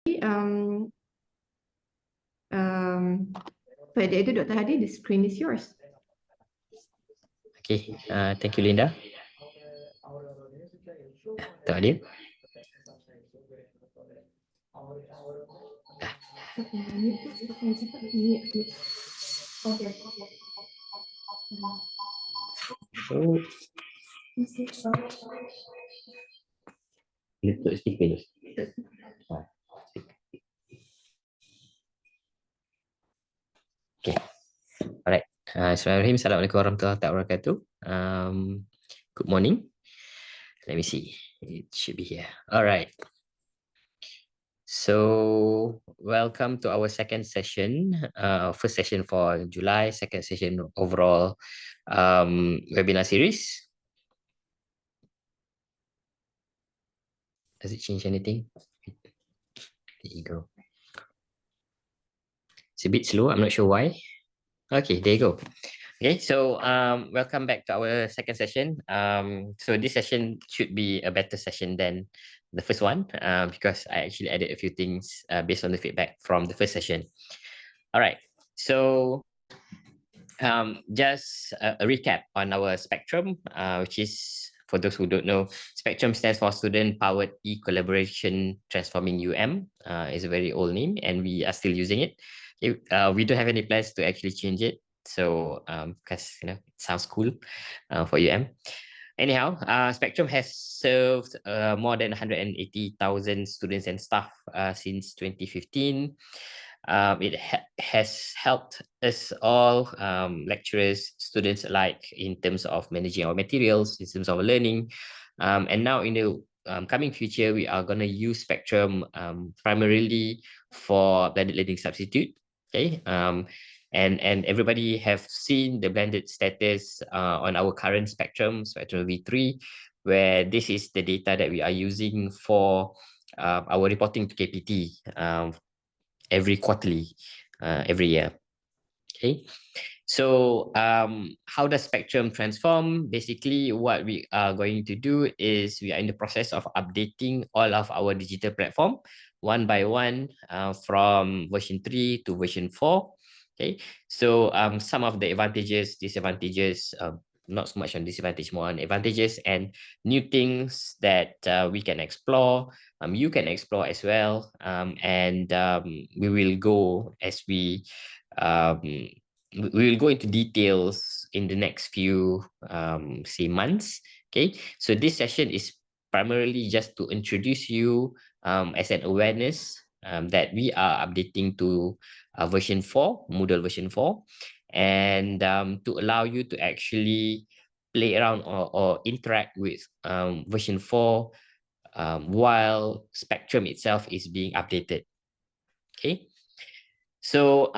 Um, Pada itu Dr. Hadi, the screen is yours. Okay, thank you, Linda. Dr. Hadi. Letak speaker dulu. Okay, alright. Assalamualaikum warahmatullahi wabarakatuh. Good morning. Let me see. It should be here. All right. So welcome to our second session, first session for July, second session overall webinar series. Does it change anything? There you go. It's a bit slow. I'm not sure why. Okay, there you go. Okay, so welcome back to our second session. So this session should be a better session than the first one because I actually added a few things based on the feedback from the first session. All right, so just a recap on our SPeCTRUM, which is, for those who don't know, SPeCTRUM stands for Student Powered E-Collaboration Transforming UM. It's a very old name and we are still using it. We don't have any plans to actually change it. So because it sounds cool for UM. Anyhow, SPeCTRUM has served more than 180,000 students and staff since 2015. It has helped us all, lecturers, students alike, in terms of managing our materials, in terms of learning. And now in the coming future, we are going to use SPeCTRUM primarily for blended learning substitute. Okay. And everybody have seen the blended status on our current SPeCTRUM V3, where this is the data that we are using for our reporting to KPT every quarterly, every year. Okay. So how does SPeCTRUM transform? Basically, what we are going to do is we are in the process of updating all of our digital platform one by one from version 3 to version 4. Okay, so some of the advantages, disadvantages, not so much on disadvantage, more on advantages and new things that we can explore. You can explore as well, and we will go as we will go into details in the next few say months. Okay, so this session is primarily just to introduce you as an awareness that we are updating to version 4, Moodle version 4, and to allow you to actually play around or interact with version 4 while SPeCTRUM itself is being updated. Okay. So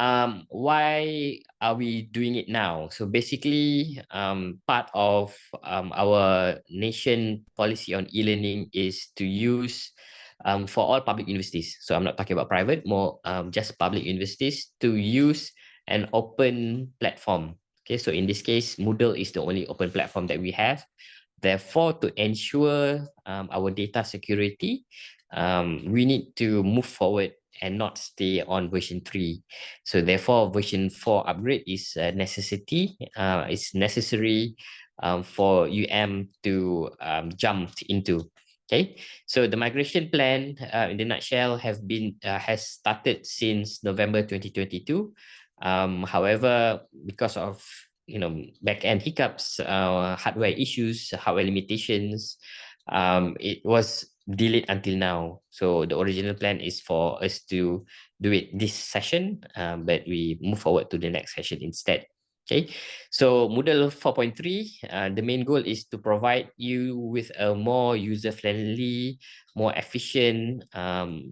why are we doing it now? So basically, part of our nation policy on e-learning is to use for all public universities. So I'm not talking about private, more just public universities to use an open platform. Okay, so in this case, Moodle is the only open platform that we have. Therefore, to ensure our data security, we need to move forward and not stay on version 3. So therefore, version 4 upgrade is a necessity. It's necessary for UM to jump into. Okay, so the migration plan, in the nutshell, has started since November 2022. However, because of back-end hiccups, hardware issues, hardware limitations, it was delayed until now. So the original plan is for us to do it this session, but we move forward to the next session instead. Okay, so Moodle 4.3, the main goal is to provide you with a more user-friendly, more efficient,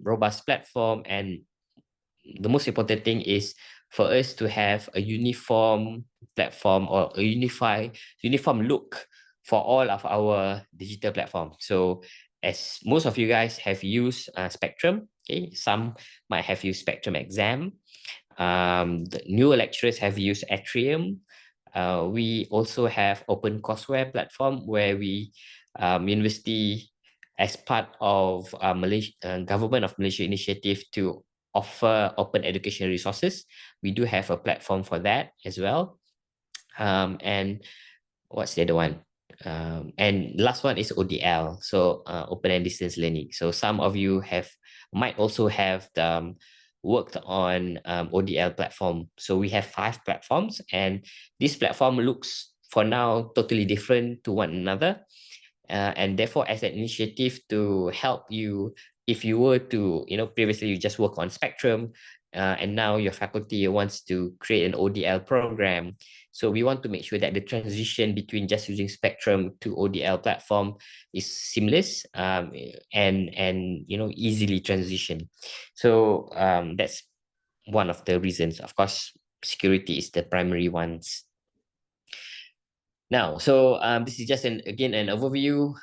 robust platform, and the most important thing is for us to have a uniform platform or a uniform look for all of our digital platform. So as most of you guys have used SPeCTRUM, okay, some might have used SPeCTRUM Exam. The newer lecturers have used Atrium. We also have open courseware platform where we university as part of Malaysia government of Malaysia initiative to offer open education resources. We do have a platform for that as well. And what's the other one? And last one is ODL, so open and distance learning. So some of you might also have worked on ODL platform. So we have 5 platforms, and this platform looks for now totally different to one another. And therefore, as an initiative to help you, if you were to, previously you just work on SPeCTRUM, and now your faculty wants to create an ODL program. So we want to make sure that the transition between just using SPeCTRUM to ODL platform is seamless, and easily transition. So that's one of the reasons. Of course, security is the primary ones. Now, so this is just again an overview.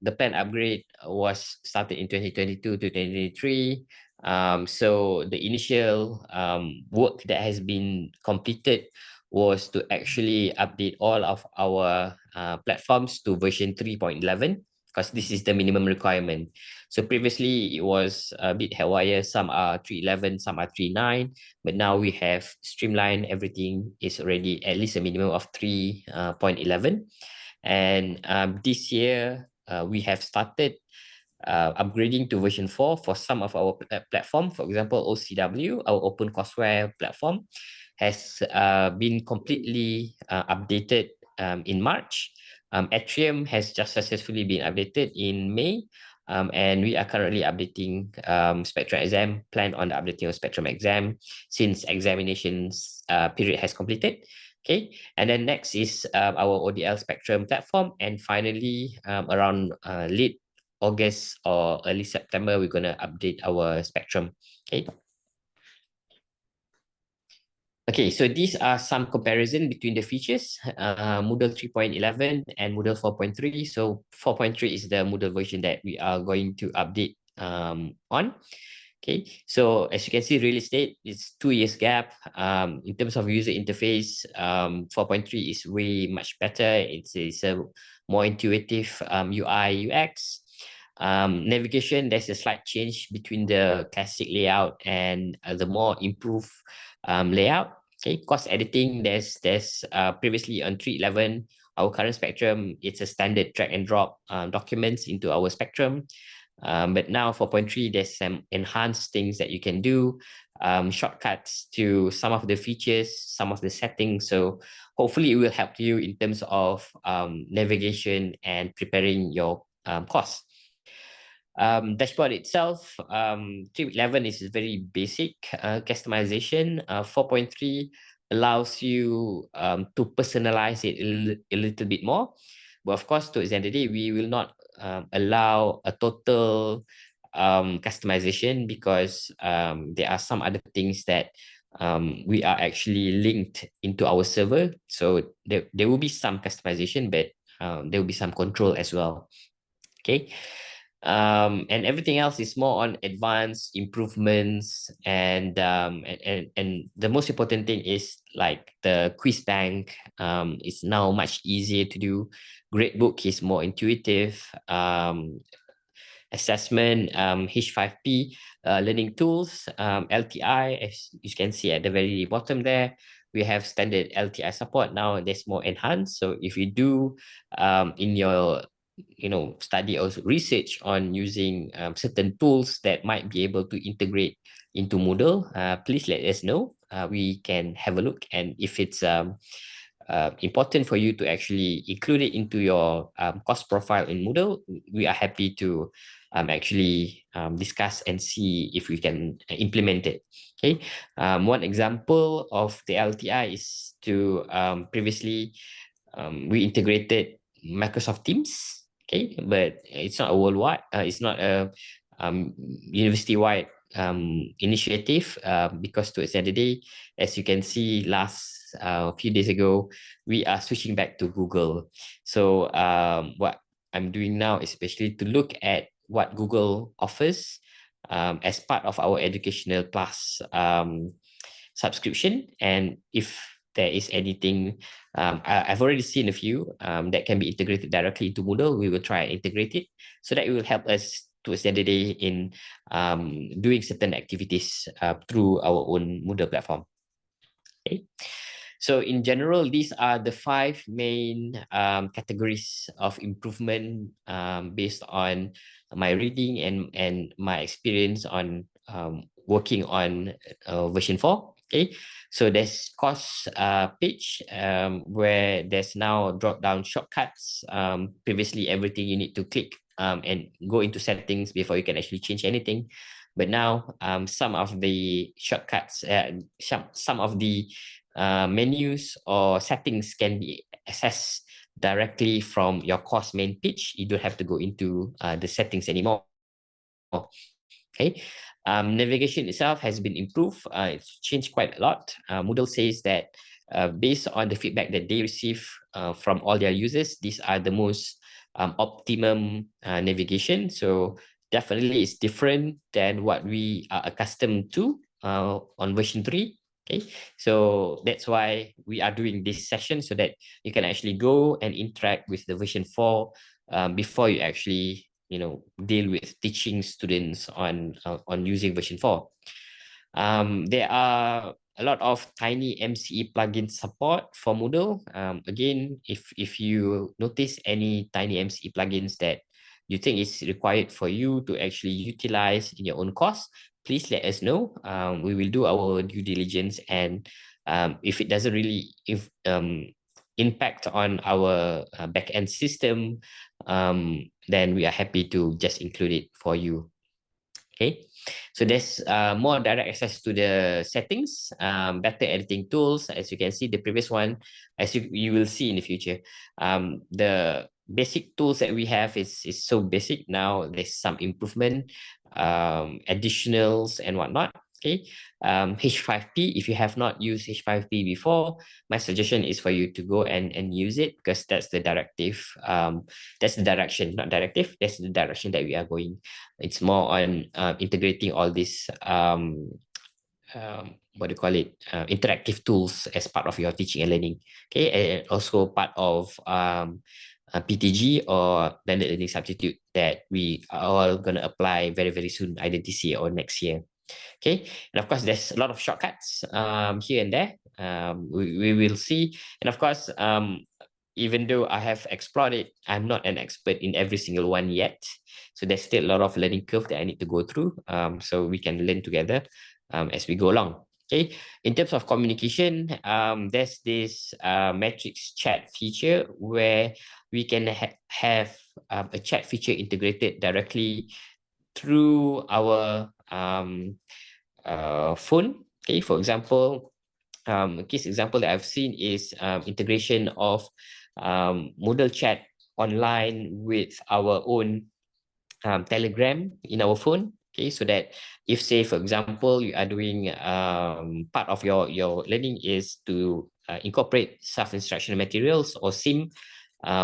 The plan upgrade was started in 2022 to 2023. So the initial work that has been completed was to actually update all of our platforms to version 3.11, because this is the minimum requirement. So previously it was a bit haywire. Some are 3.11, some are 3.9, but now we have streamlined everything. Is already at least a minimum of 3.11. And this year we have started upgrading to version 4 for some of our platform. For example, OCW, our open courseware platform, has been completely updated in March. Atrium has just successfully been updated in May. And we are currently updating SPeCTRUM exam, plan on the updating of SPeCTRUM exam since examinations period has completed. Okay, and then next is our ODL SPeCTRUM platform, and finally around late August or early September, we're gonna update our SPeCTRUM. Okay. Okay, so these are some comparison between the features, Moodle 3.11 and Moodle 4.3. So 4.3 is the Moodle version that we are going to update on. Okay, so as you can see, real estate is 2 years gap. In terms of user interface, 4.3 is way much better. It's a more intuitive UI UX. Navigation, there's a slight change between the classic layout and the more improved layout. Okay, cost editing, there's previously on 3.11, our current SPeCTRUM, it's a standard drag and drop documents into our SPeCTRUM. But now 4.3, there's some enhanced things that you can do, shortcuts to some of the features, some of the settings. So hopefully it will help you in terms of navigation and preparing your course. Dashboard itself, 3.11 is very basic customization. 4.3 allows you to personalize it a little bit more. But of course, towards the end of the day, we will not allow a total customization, because there are some other things that we are actually linked into our server. So there will be some customization, but there will be some control as well. Okay. And everything else is more on advanced improvements, and the most important thing is like the quiz bank is now much easier to do. Gradebook is more intuitive. Assessment, H5P, learning tools, LTI, as you can see at the very bottom there, we have standard LTI support. Now there's more enhanced. So if you do in your study or research on using certain tools that might be able to integrate into Moodle, please let us know. We can have a look, and if it's important for you to actually include it into your course profile in Moodle, we are happy to actually discuss and see if we can implement it. Okay, one example of the LTI is to previously we integrated Microsoft Teams. Okay, but it's not a worldwide, it's not a university-wide initiative, because towards the end of the day, as you can see, last few days ago, we are switching back to Google. So what I'm doing now is especially to look at what Google offers as part of our educational plus subscription, and if there is anything, I've already seen a few that can be integrated directly into Moodle. We will try and integrate it so that it will help us towards the end of the day in doing certain activities through our own Moodle platform. Okay. So in general, these are the five main categories of improvement based on my reading and my experience on working on version 4. Okay, so there's course page where there's now drop down shortcuts. Previously, everything you need to click and go into settings before you can actually change anything. But now some of the shortcuts, some of the menus or settings can be accessed directly from your course main page. You don't have to go into the settings anymore. Okay, navigation itself has been improved. It's changed quite a lot. Moodle says that based on the feedback that they receive from all their users, these are the most optimum navigation. So definitely it's different than what we are accustomed to on version 3. Okay, so that's why we are doing this session so that you can actually go and interact with the version 4 before you actually deal with teaching students on using version 4. There are a lot of tiny MCE plugin support for Moodle. Again, if you notice any tiny MCE plugins that you think is required for you to actually utilize in your own course, please let us know. We will do our due diligence, and if it doesn't really impact on our back-end system, then we are happy to just include it for you. Okay, so there's more direct access to the settings, better editing tools. As you can see, the previous one, as you will see in the future, the basic tools that we have is so basic. Now there's some improvement, additionals and whatnot. Okay, H5P, if you have not used H5P before, my suggestion is for you to go and use it, because that's the directive. That's the direction, not directive. That's the direction that we are going. It's more on integrating all these what do you call it, interactive tools as part of your teaching and learning. Okay, and also part of PTG or blended learning substitute that we are all going to apply very, very soon, either this year or next year. Okay, and of course there's a lot of shortcuts here and there. We will see, and of course even though I have explored it, I'm not an expert in every single one yet. So there's still a lot of learning curve that I need to go through, so we can learn together as we go along. Okay, in terms of communication, there's this matrix chat feature where we can have a chat feature integrated directly through our phone. Okay, for example, a case example that I've seen is integration of Moodle chat online with our own Telegram in our phone. Okay, so that if, say, for example, you are doing part of your learning is to incorporate self-instructional materials or SIM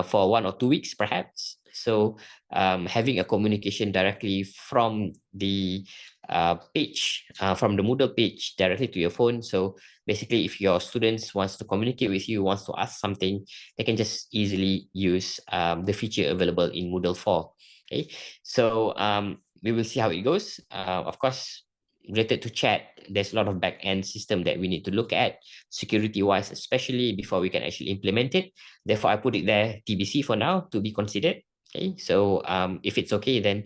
for 1 or 2 weeks, perhaps. So having a communication directly from the page, from the Moodle page directly to your phone. So basically, if your students wants to communicate with you, wants to ask something, they can just easily use the feature available in Moodle 4. Okay, so we will see how it goes. Of course, related to chat, there's a lot of back-end system that we need to look at, security-wise, especially before we can actually implement it. Therefore, I put it there, TBC for now, to be considered. Okay, so if it's okay, then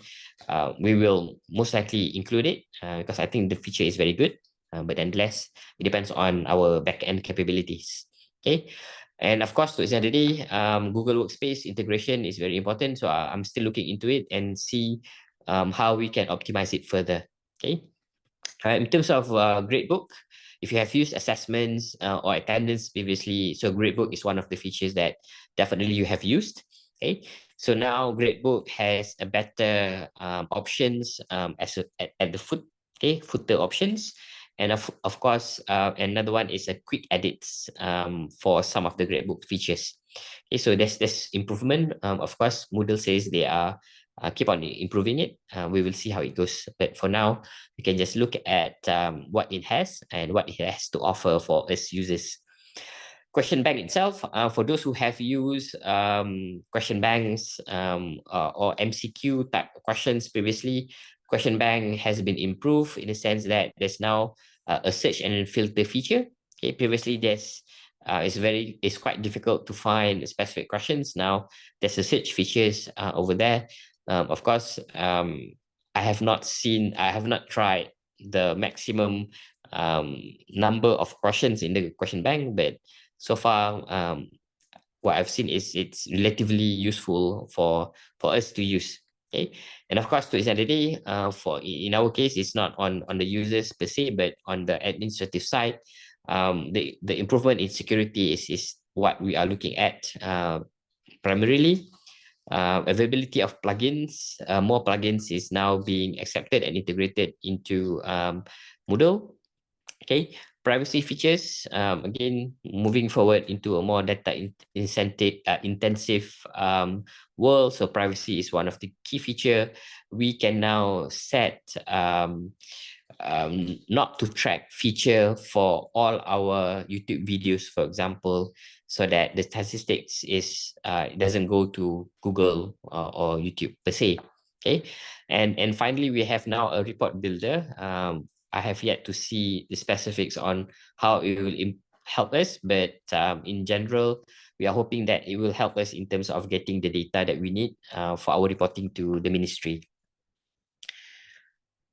we will most likely include it because I think the feature is very good. But nonetheless, it depends on our back-end capabilities. Okay, and of course, to the end of the day, Google Workspace integration is very important. So I'm still looking into it and see how we can optimize it further. Okay. In terms of gradebook, if you have used assessments or attendance previously, so gradebook is one of the features that definitely you have used. Okay, so now gradebook has a better options at the footer options, and of course another one is a quick edits for some of the gradebook features. Okay, so there's improvement. Of course, Moodle says they are keep on improving it. We will see how it goes. But for now, we can just look at what it has and what it has to offer for us users. question bank itself, for those who have used question banks or MCQ type questions previously, question bank has been improved in the sense that there's now a search and filter feature. Okay, previously it's quite difficult to find specific questions. Now there's a search features over there. Of course, I have not tried the maximum number of questions in the question bank, but so far what I've seen is it's relatively useful for us to use. Okay, and of course, to the end of the day, for in our case, it's not on the users per se, but on the administrative side. The improvement in security is what we are looking at primarily. Availability of plugins, more plugins is now being accepted and integrated into Moodle. Okay, privacy features, again, moving forward into a more intensive world. So privacy is one of the key feature. We can now set not to track feature for all our YouTube videos, for example, so that the statistics it doesn't go to Google or YouTube per se. Okay, and finally, we have now a report builder. I have yet to see the specifics on how it will help us, but in general, we are hoping that it will help us in terms of getting the data that we need for our reporting to the ministry.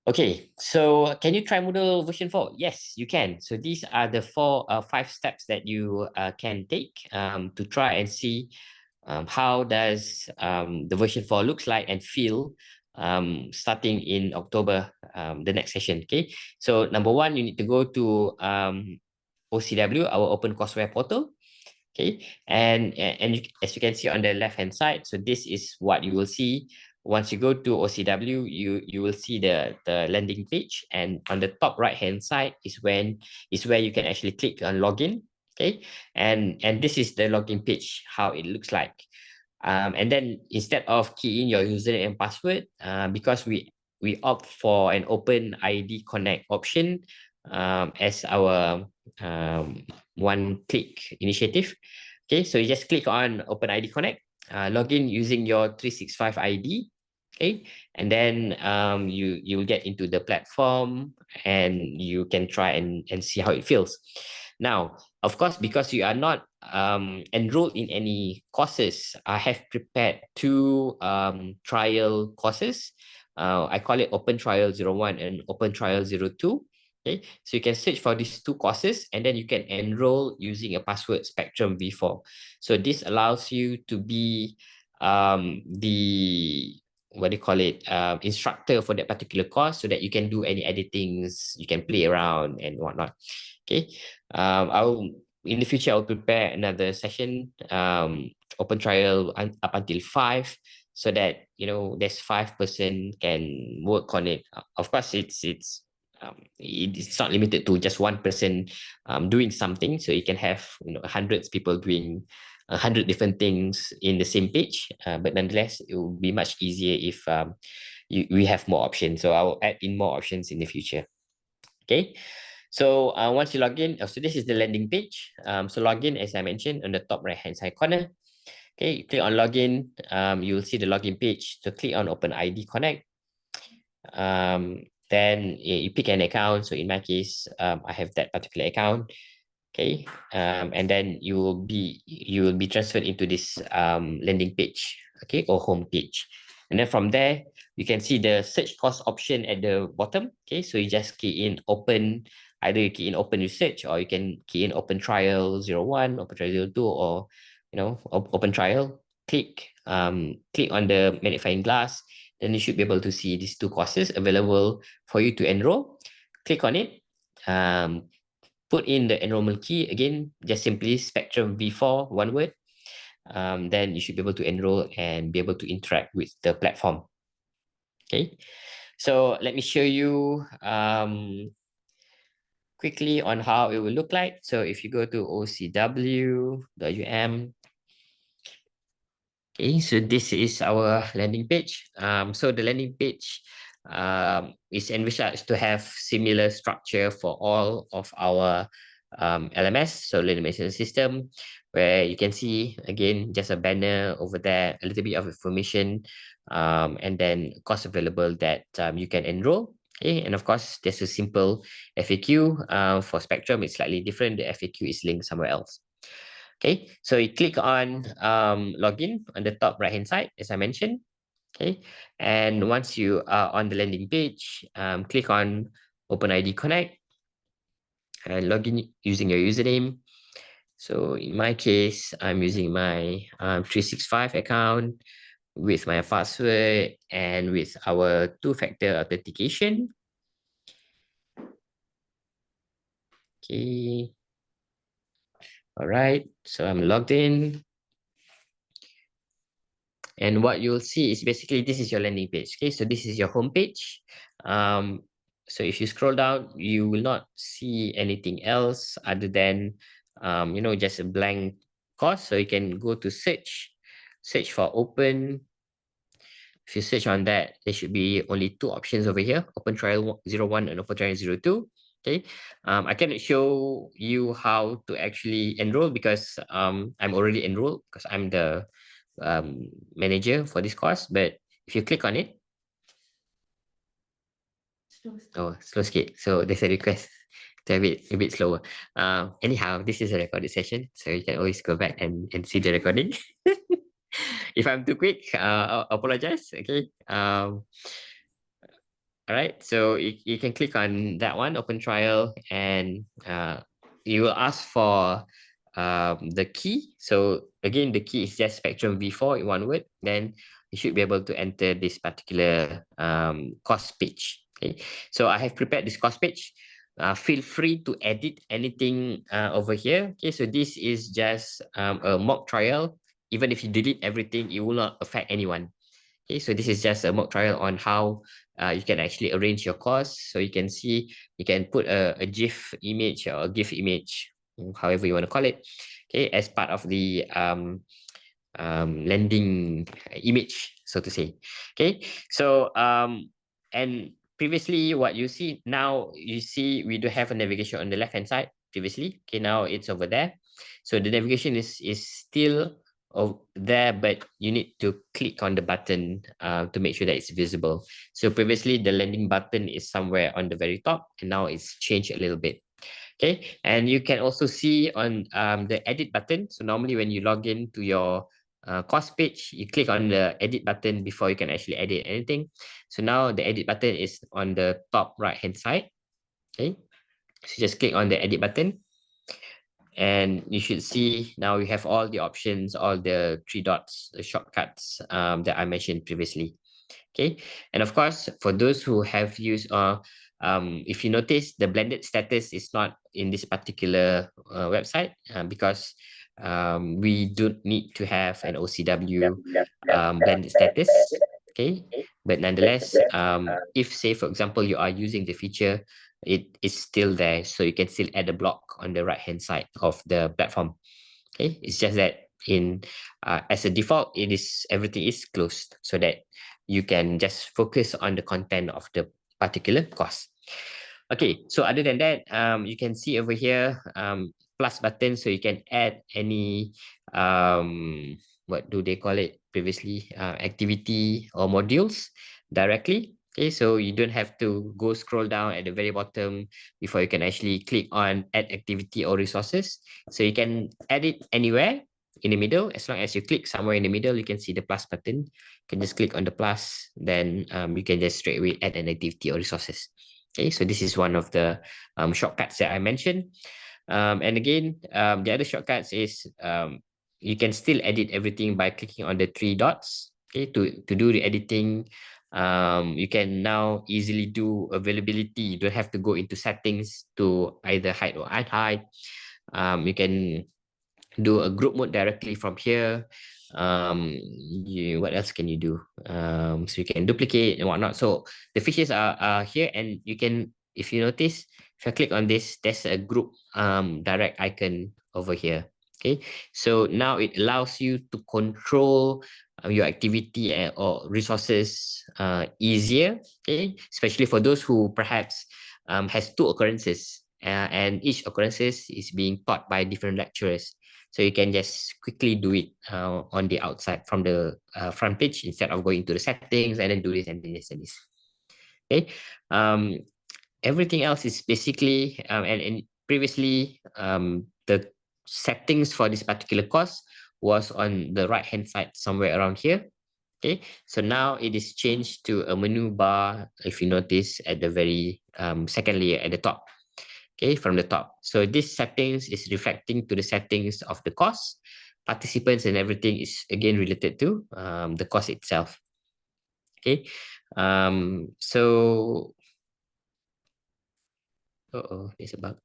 Okay, so can you try Moodle version 4? Yes, you can. So these are the 5 steps that you can take to try and see how does the version 4 looks like and feel starting in October, the next session. Okay, so number 1, you need to go to OCW, our Open Courseware portal. Okay, and as you can see on the left hand side, so this is what you will see. Once you go to OCW, you will see the landing page, and on the top right hand side is where you can actually click on login. Okay, and this is the login page, how it looks like. And then instead of keying your username and password, because we opt for an Open ID Connect option as our one-click initiative. Okay, so you just click on Open ID Connect, log in using your 365 ID. Okay, and then you will get into the platform and you can try and see how it feels. Now, of course, because you are not enrolled in any courses, I have prepared 2 trial courses. I call it Open Trial 01 and Open Trial 02. Okay, so you can search for these 2 courses and then you can enroll using a password SPeCTRUM V4. So this allows you to be the instructor for that particular course, so that you can do any editings, you can play around and whatnot. Okay, in the future I'll prepare another session, open trial up until 5, so that there's 5 person can work on it. Of course, it's not limited to just one person doing something, so you can have hundreds of people doing 100 different things in the same page, but nonetheless it will be much easier if we have more options. So I will add in more options in the future. Okay, so once you log in, so this is the landing page. So log in, as I mentioned, on the top right hand side corner. Okay, you click on login, you will see the login page. So click on Open ID Connect. Then you pick an account. So in my case, I have that particular account. Okay, and then you will be transferred into this landing page, okay, or home page. And then from there, you can see the search course option at the bottom. Okay, so you just key in open, either you key in open research, or you can key in Open Trial 01, Open Trial 02, or open trial. Click on the magnifying glass, then you should be able to see these 2 courses available for you to enroll. Click on it, put in the enrollment key, again, just simply SPeCTRUM V4, one word. Then you should be able to enroll and be able to interact with the platform. Okay, so let me show you quickly on how it will look like. So if you go to ocw.um, okay, so this is our landing page. So the landing page is envisaged to have similar structure for all of our LMS, so learning management system, where you can see again just a banner over there, a little bit of information, and then course available that you can enroll. Okay, and of course there's a simple FAQ. For SPeCTRUM, it's slightly different. The FAQ is linked somewhere else. Okay, so you click on login on the top right hand side, as I mentioned. Okay, and once you are on the landing page, click on OpenID Connect and log in using your username. So in my case, I'm using my 365 account with my password and with our two-factor authentication. Okay. All right. So I'm logged in. And what you'll see is basically this is your landing page. Okay. So this is your home page. So if you scroll down, you will not see anything else other than, just a blank course. So you can go to search for open. If you search on that, there should be only two options over here, Open Trial 01 and Open Trial 02. Okay, I cannot show you how to actually enroll because I'm already enrolled because I'm the manager for this course. But if you click on it, slow skate. So there's a request to have it a bit slower. Anyhow, this is a recorded session, so you can always go back and see the recording. If I'm too quick, I apologize. Okay. All right. So you can click on that one, open trial, and you will ask for the key. So again, the key is just SPeCTRUM V4 in one word. Then you should be able to enter this particular course page. Okay. So I have prepared this course page. Feel free to edit anything over here. Okay. So this is just a mock trial. Even if you delete everything, it will not affect anyone. Okay, so this is just a mock trial on how you can actually arrange your course. So you can see, you can put a GIF image or a GIF image, however you want to call it, okay, as part of the landing image, so to say. Okay, so and previously what you see, now you see we do have a navigation on the left hand side previously. Okay, now it's over there. So the navigation is still there, but you need to click on the button to make sure that it's visible. So previously the landing button is somewhere on the very top, and now it's changed a little bit. Okay, and you can also see on the edit button. So normally when you log in to your course page, you click on the edit button before you can actually edit anything. So now the edit button is on the top right hand side. Okay, so just click on the edit button, and you should see now you have all the options, all the three dots, the shortcuts that I mentioned previously. Okay, and of course for those who have used if you notice, the blended status is not in this particular website because we don't need to have an OCW blended status. Okay, but nonetheless, if say for example you are using the feature, it is still there, so you can still add a block on the right hand side of the platform. Okay, it's just that in as a default, everything is closed so that you can just focus on the content of the particular course. Okay, so other than that, you can see over here plus button, so you can add any what do they call it previously, activity or modules directly. Okay, so you don't have to go scroll down at the very bottom before you can actually click on add activity or resources. So you can add it anywhere in the middle. As long as you click somewhere in the middle, you can see the plus button. You can just click on the plus, then you can just straight away add an activity or resources. Okay, so this is one of the shortcuts that I mentioned. And again, the other shortcuts is you can still edit everything by clicking on the three dots. Okay, to do the editing, you can now easily do availability. You don't have to go into settings to either hide or unhide. You can do a group mode directly from here. What else can you do? So you can duplicate and whatnot. So the features are here, and you can, if you notice, if I click on this, there's a group direct icon over here. Okay, so now it allows you to control your activity or resources easier. Okay, especially for those who perhaps has two occurrences and each occurrences is being taught by different lecturers. So you can just quickly do it on the outside from the front page instead of going to the settings and then do this and this and this. Okay. Everything else is basically and previously the settings for this particular course was on the right hand side somewhere around here. Okay, so now it is changed to a menu bar, if you notice, at the very second layer at the top. Okay, from the top. So this settings is reflecting to the settings of the course. Participants and everything is again related to the course itself. Okay, so there's a bug.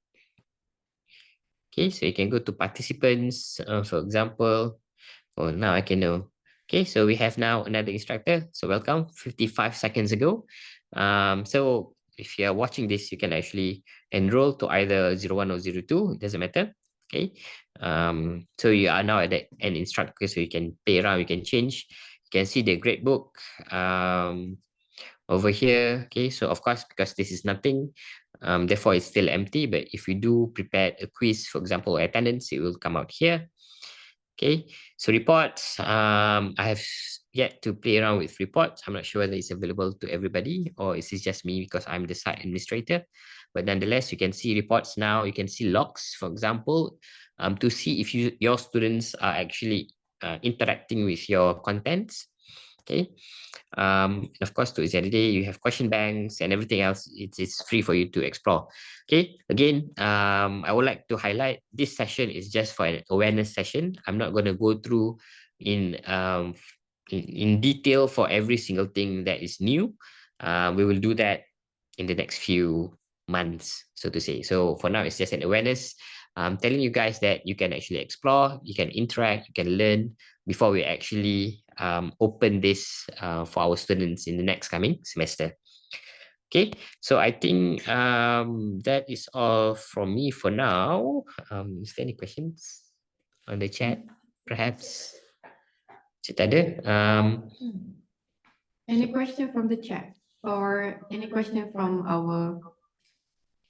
Okay, so you can go to participants, for example. Oh, now I can know. Okay, so we have now another instructor. So welcome, 55 seconds ago. So if you are watching this, you can actually enroll to either 01 or 02, it doesn't matter. Okay, so you are now an instructor, so you can play around, you can change. You can see the grade book over here. Okay, so of course, because this is nothing, therefore it's still empty. But if you do prepare a quiz, for example, attendance, it will come out here. Okay, so reports, I have yet to play around with reports. I'm not sure whether it's available to everybody or is it just me because I'm the site administrator. But nonetheless, you can see reports now. You can see logs, for example, to see if your students are actually interacting with your contents. Okay, and of course, to Saturday, you have question banks and everything else. It's free for you to explore. Okay, again, I would like to highlight this session is just for an awareness session. I'm not going to go through in in detail for every single thing that is new. We will do that in the next few months, so to say. So for now, it's just an awareness. I'm telling you guys that you can actually explore, you can interact, you can learn before we actually open this for our students in the next coming semester. Okay, so I think that is all from me for now. Is there any questions on the chat? Perhaps Cik ada. Any question from the chat or any question from our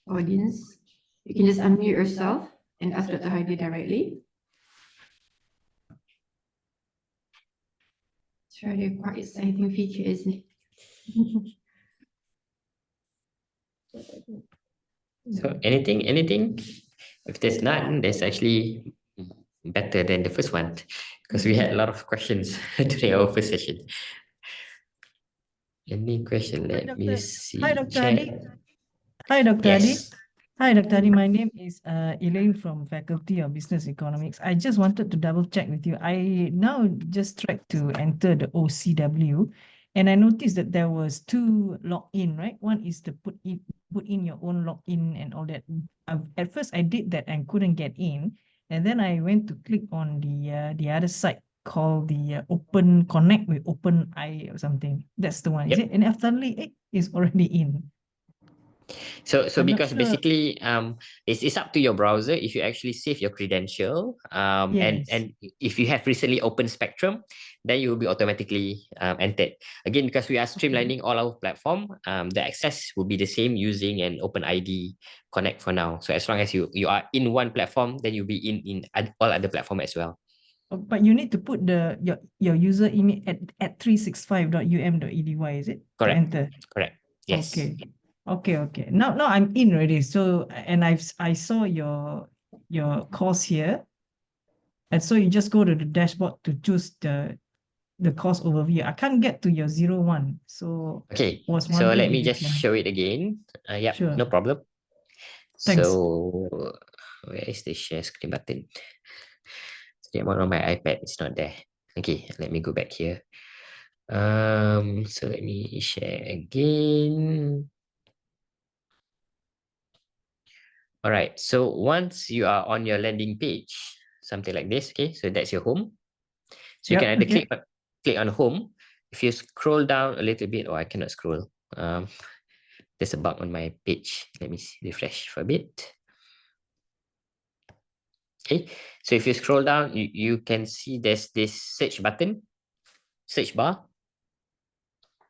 audience? You can just unmute yourself and ask Dr. Heidi directly. It's really quite exciting feature, isn't it? So anything? If there's none, there's actually better than the first one because we had a lot of questions during our first session. Any question? Let me see. Hi, Dr. Adi. Hi, Dr. Adi. Yes. Hi, Dr. Adi. My name is Elaine from Faculty of Business Economics. I just wanted to double check with you. I now just tried to enter the OCW, and I noticed that there was two login, right? One is to put in your own login and all that. At first, I did that and couldn't get in, and then I went to click on the other site called the Open Connect with OpenAI or something. That's the one, is it? And suddenly, it's already in. So I'm not because sure. basically it's up to your browser if you actually save your credential Yes. and if you have recently opened SPeCTRUM, then you will be automatically entered. Again, because we are streamlining all our platform, the access will be the same using an OpenID Connect for now. So as long as you are in one platform, then you'll be in all other platform as well. But you need to put your user email at 365.um.edy, is it? Correct. To enter. Correct. Yes. Okay. Now I'm in already. So and I saw your course here. And so you just go to the dashboard to choose the course overview. I can't get to your 01. So Okay. was So let wondering me if you just can. show it again. Yeah, Sure. no problem. Thanks. So where is the share screen button? The amount on my iPad is not there. Okay, let me go back here. So let me share again. All right, so once you are on your landing page, something like this, okay, so that's your home. So you can either click on home. If you scroll down a little bit, or I cannot scroll. There's a bug on my page. Let me refresh for a bit. Okay, so if you scroll down, you can see there's this search button, search bar.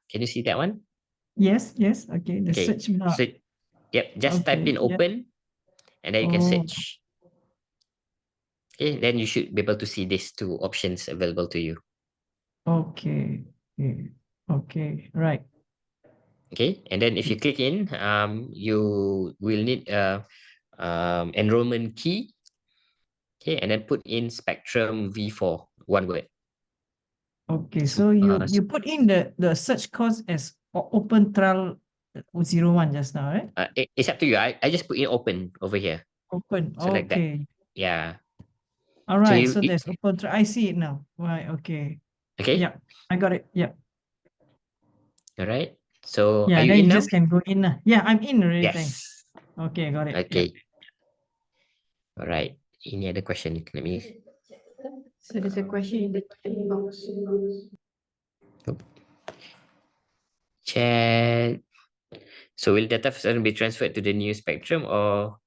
Can you see that one? Yes. Okay. The search bar. So, yep, just type in open. and then you can Oh, search. Okay, then you should be able to see these two options available to you. okay. Okay. Okay. Right. Okay, and then if you click in, you will need a enrollment key. Okay, and then put in SPeCTRUM V4, one word. Okay. So, So you put in the search course as open trial 01 just now, right? it's up to you. I just put in open over here. Open. So like that. Okay. Yeah. All So right. you, So there's open trial. I see it now. Right. Okay. okay. Yeah. I got it. Yeah. All right. So Yeah. are you Then in you now? just can go in. Yeah. I'm in already. Thanks. Yes. Okay. Got it. Yeah. Okay. All right. Any other question? Let me. So there's a question in the chat box. Chat. So will data suddenly be transferred to the new SPeCTRUM, or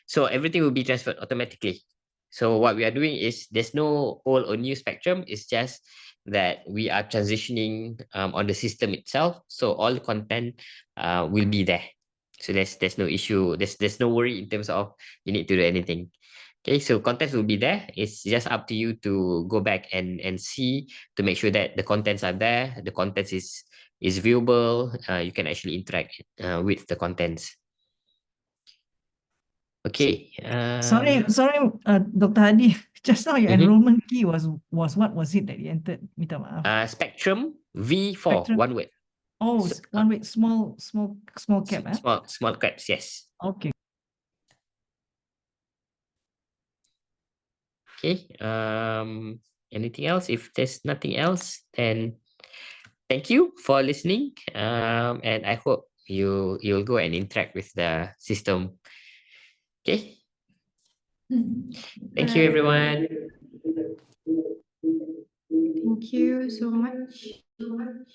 so everything will be transferred automatically. So what we are doing is there's no old or new SPeCTRUM. It's just that we are transitioning on the system itself. So all the content will be there. So there's no issue. There's no worry in terms of you need to do anything. Okay, so contents will be there. It's just up to you to go back and see to make sure that the contents are there. The contents is viewable. You can actually interact with the contents. Okay. Sorry, Dr. Hadi. Just now your Mhm. enrollment key was what was it that you entered? Minta maaf. SPeCTRUM V4, SPeCTRUM. one word. Oh, So, one wait, small cap, eh? small caps, yes. Okay. Okay. Anything else? If there's nothing else, then thank you for listening. And I hope you'll go and interact with the system. Okay. Thank you, Alright. everyone. Thank you so much,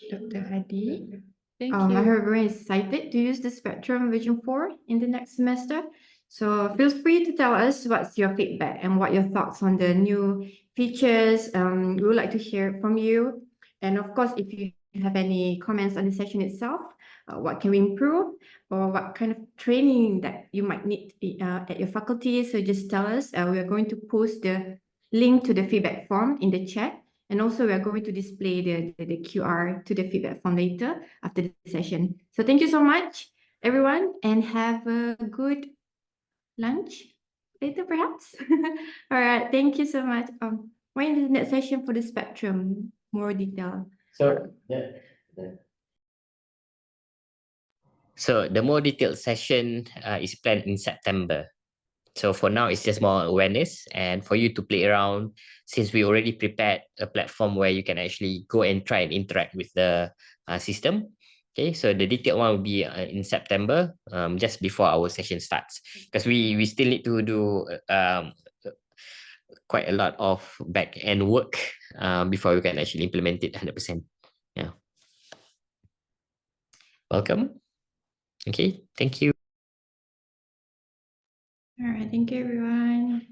Dr. Hadi. Thank I you. hope everyone is excited to use the Spectrum version 4 in the next semester. So feel free to tell us what's your feedback and what your thoughts on the new features. We would like to hear from you. And of course, if you have any comments on the session itself, what can we improve or what kind of training that you might need at your faculty. So just tell us. We are going to post the link to the feedback form in the chat. And also we are going to display the QR to the feedback form later after the session. So thank you so much, everyone, and have a good lunch later, perhaps. All right, thank you so much. When is the next session for the Spectrum? More detail. So the more detailed session is planned in September. So for now, it's just more awareness and for you to play around, since we already prepared a platform where you can actually go and try and interact with the system. Okay, so the detailed one will be in September, just before our session starts, because we still need to do quite a lot of back end work before we can actually implement it 100%. Yeah. Welcome. Okay, thank you. All right, thank you, everyone.